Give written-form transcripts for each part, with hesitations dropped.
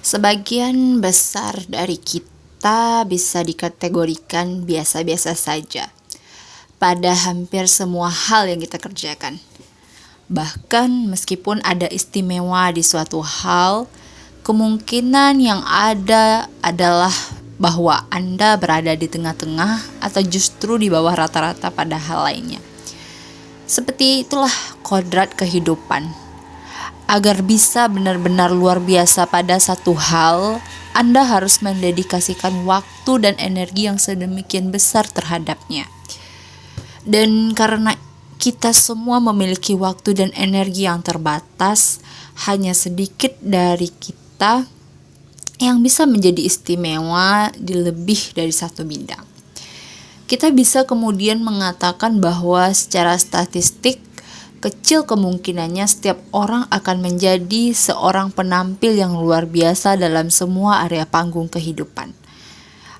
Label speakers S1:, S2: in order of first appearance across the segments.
S1: Sebagian besar dari kita bisa dikategorikan biasa-biasa saja pada hampir semua hal yang kita kerjakan. Bahkan meskipun ada istimewa di suatu hal, kemungkinan yang ada adalah bahwa Anda berada di tengah-tengah atau justru di bawah rata-rata pada hal lainnya. Seperti itulah kodrat kehidupan. Agar bisa benar-benar luar biasa pada satu hal, Anda harus mendedikasikan waktu dan energi yang sedemikian besar terhadapnya. Dan karena kita semua memiliki waktu dan energi yang terbatas, hanya sedikit dari kita yang bisa menjadi istimewa di lebih dari satu bidang. Kita bisa kemudian mengatakan bahwa secara statistik, kecil kemungkinannya setiap orang akan menjadi seorang penampil yang luar biasa dalam semua area panggung kehidupan,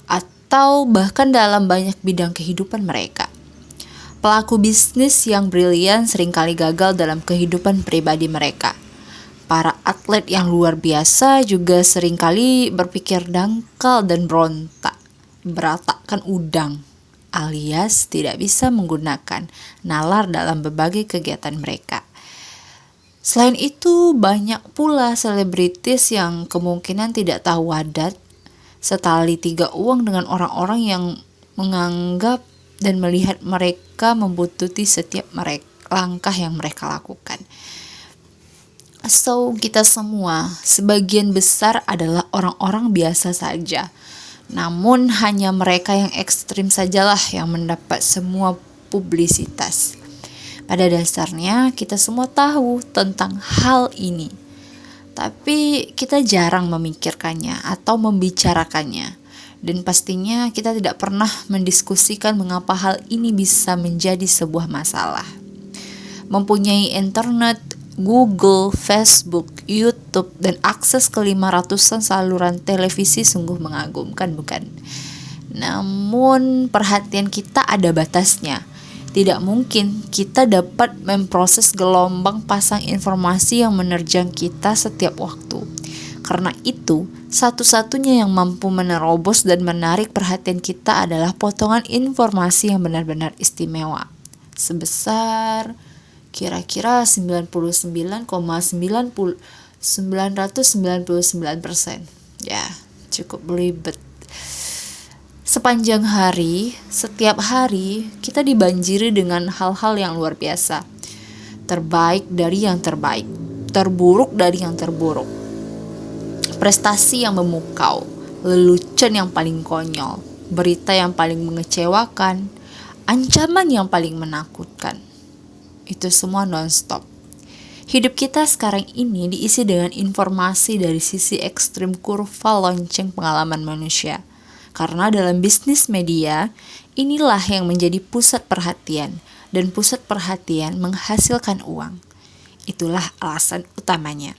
S1: atau bahkan dalam banyak bidang kehidupan mereka. Pelaku bisnis yang brilian seringkali gagal dalam kehidupan pribadi mereka. Para atlet yang luar biasa juga seringkali berpikir dangkal dan berantakan udang, alias tidak bisa menggunakan nalar dalam berbagai kegiatan mereka. Selain itu, banyak pula selebritis yang kemungkinan tidak tahu wadat, setali tiga uang dengan orang-orang yang menganggap dan melihat mereka membututi setiap langkah yang mereka lakukan. So, kita semua, sebagian besar adalah orang-orang biasa saja. Namun hanya mereka yang ekstrim sajalah yang mendapat semua publisitas. Pada dasarnya kita semua tahu tentang hal ini, tapi kita jarang memikirkannya atau membicarakannya. Dan pastinya kita tidak pernah mendiskusikan mengapa hal ini bisa menjadi sebuah masalah. Mempunyai internet, Google, Facebook, YouTube, dan akses ke 500-an saluran televisi sungguh mengagumkan, bukan? Namun perhatian kita ada batasnya. Tidak mungkin kita dapat memproses gelombang pasang informasi yang menerjang kita setiap waktu. Karena itu, satu-satunya yang mampu menerobos dan menarik perhatian kita adalah potongan informasi yang benar-benar istimewa. Sebesar kira-kira 99,999%. Ya, cukup belibet. Sepanjang hari, setiap hari, kita dibanjiri dengan hal-hal yang luar biasa. Terbaik dari yang terbaik, terburuk dari yang terburuk. Prestasi yang memukau, lelucon yang paling konyol, berita yang paling mengecewakan, ancaman yang paling menakutkan. Itu semua non-stop. Hidup kita sekarang ini diisi dengan informasi dari sisi ekstrim kurva lonceng pengalaman manusia. Karena dalam bisnis media, inilah yang menjadi pusat perhatian, dan pusat perhatian menghasilkan uang. Itulah alasan utamanya.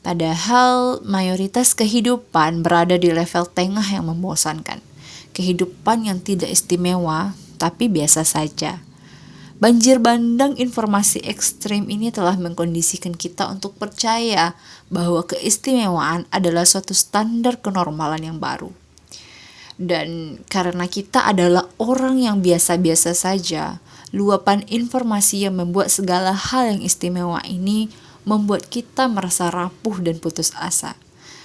S1: Padahal mayoritas kehidupan berada di level tengah yang membosankan. Kehidupan yang tidak istimewa, tapi biasa saja. Banjir bandang informasi ekstrim ini telah mengkondisikan kita untuk percaya bahwa keistimewaan adalah suatu standar kenormalan yang baru. Dan karena kita adalah orang yang biasa-biasa saja, luapan informasi yang membuat segala hal yang istimewa ini membuat kita merasa rapuh dan putus asa.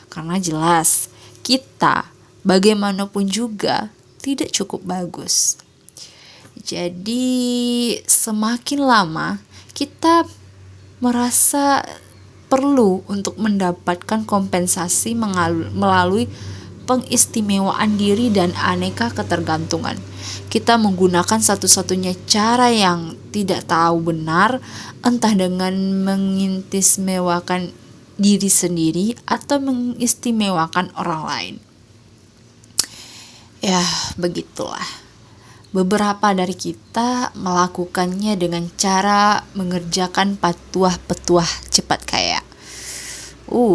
S1: Karena jelas, kita bagaimanapun juga tidak cukup bagus. Jadi semakin lama kita merasa perlu untuk mendapatkan kompensasi melalui pengistimewaan diri dan aneka ketergantungan. Kita menggunakan satu-satunya cara yang tidak tahu benar, entah dengan mengistimewakan diri sendiri atau mengistimewakan orang lain. Ya, begitulah. Beberapa dari kita melakukannya dengan cara mengerjakan petuah-petuah cepat kaya.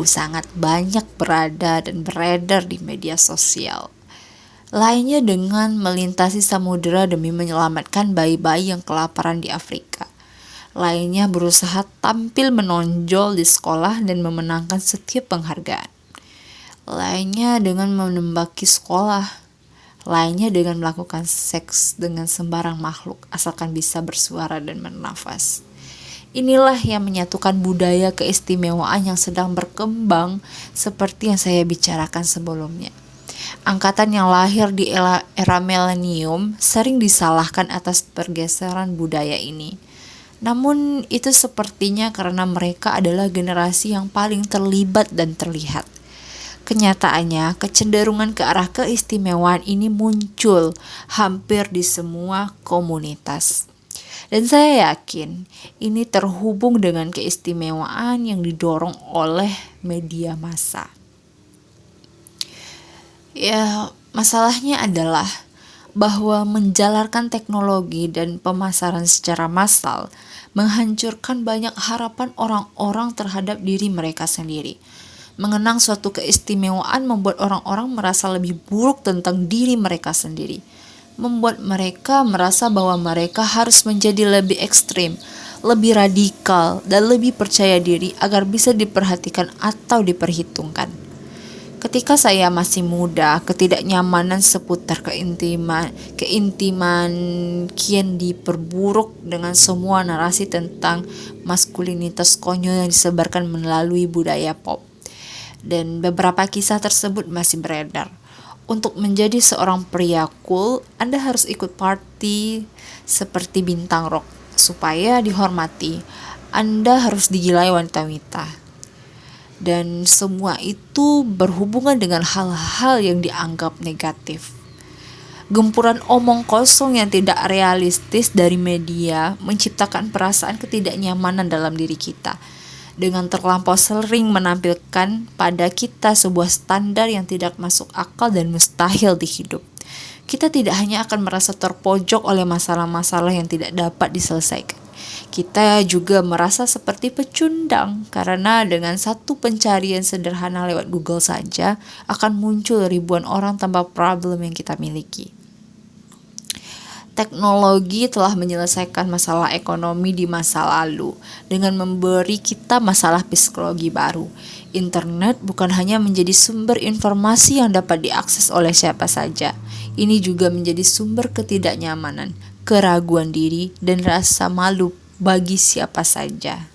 S1: Sangat banyak berada dan beredar di media sosial. Lainnya dengan melintasi samudera demi menyelamatkan bayi-bayi yang kelaparan di Afrika. Lainnya berusaha tampil menonjol di sekolah dan memenangkan setiap penghargaan. Lainnya dengan menembaki sekolah. Lainnya dengan melakukan seks dengan sembarang makhluk asalkan bisa bersuara dan bernafas. Inilah yang menyatukan budaya keistimewaan yang sedang berkembang seperti yang saya bicarakan sebelumnya. Angkatan yang lahir di era milenium sering disalahkan atas pergeseran budaya ini. Namun itu sepertinya karena mereka adalah generasi yang paling terlibat dan terlihat. Kenyataannya, kecenderungan ke arah keistimewaan ini muncul hampir di semua komunitas. Dan saya yakin ini terhubung dengan keistimewaan yang didorong oleh media massa. Ya, masalahnya adalah bahwa menjalarkan teknologi dan pemasaran secara massal menghancurkan banyak harapan orang-orang terhadap diri mereka sendiri. Mengenang suatu keistimewaan membuat orang-orang merasa lebih buruk tentang diri mereka sendiri. Membuat mereka merasa bahwa mereka harus menjadi lebih ekstrim, lebih radikal, dan lebih percaya diri agar bisa diperhatikan atau diperhitungkan. Ketika saya masih muda, ketidaknyamanan seputar keintiman kian diperburuk dengan semua narasi tentang maskulinitas konyol yang disebarkan melalui budaya pop. Dan beberapa kisah tersebut masih beredar. Untuk menjadi seorang pria cool, Anda harus ikut party seperti bintang rock. Supaya dihormati, Anda harus digilai wanita-wanita. Dan semua itu berhubungan dengan hal-hal yang dianggap negatif. Gempuran omong kosong yang tidak realistis dari media menciptakan perasaan ketidaknyamanan dalam diri kita. Dengan terlampau sering menampilkan pada kita sebuah standar yang tidak masuk akal dan mustahil dihidup. Kita tidak hanya akan merasa terpojok oleh masalah-masalah yang tidak dapat diselesaikan. Kita juga merasa seperti pecundang karena dengan satu pencarian sederhana lewat Google saja akan muncul ribuan orang tanpa problem yang kita miliki. Teknologi telah menyelesaikan masalah ekonomi di masa lalu dengan memberi kita masalah psikologi baru. Internet bukan hanya menjadi sumber informasi yang dapat diakses oleh siapa saja. Ini juga menjadi sumber ketidaknyamanan, keraguan diri, dan rasa malu bagi siapa saja.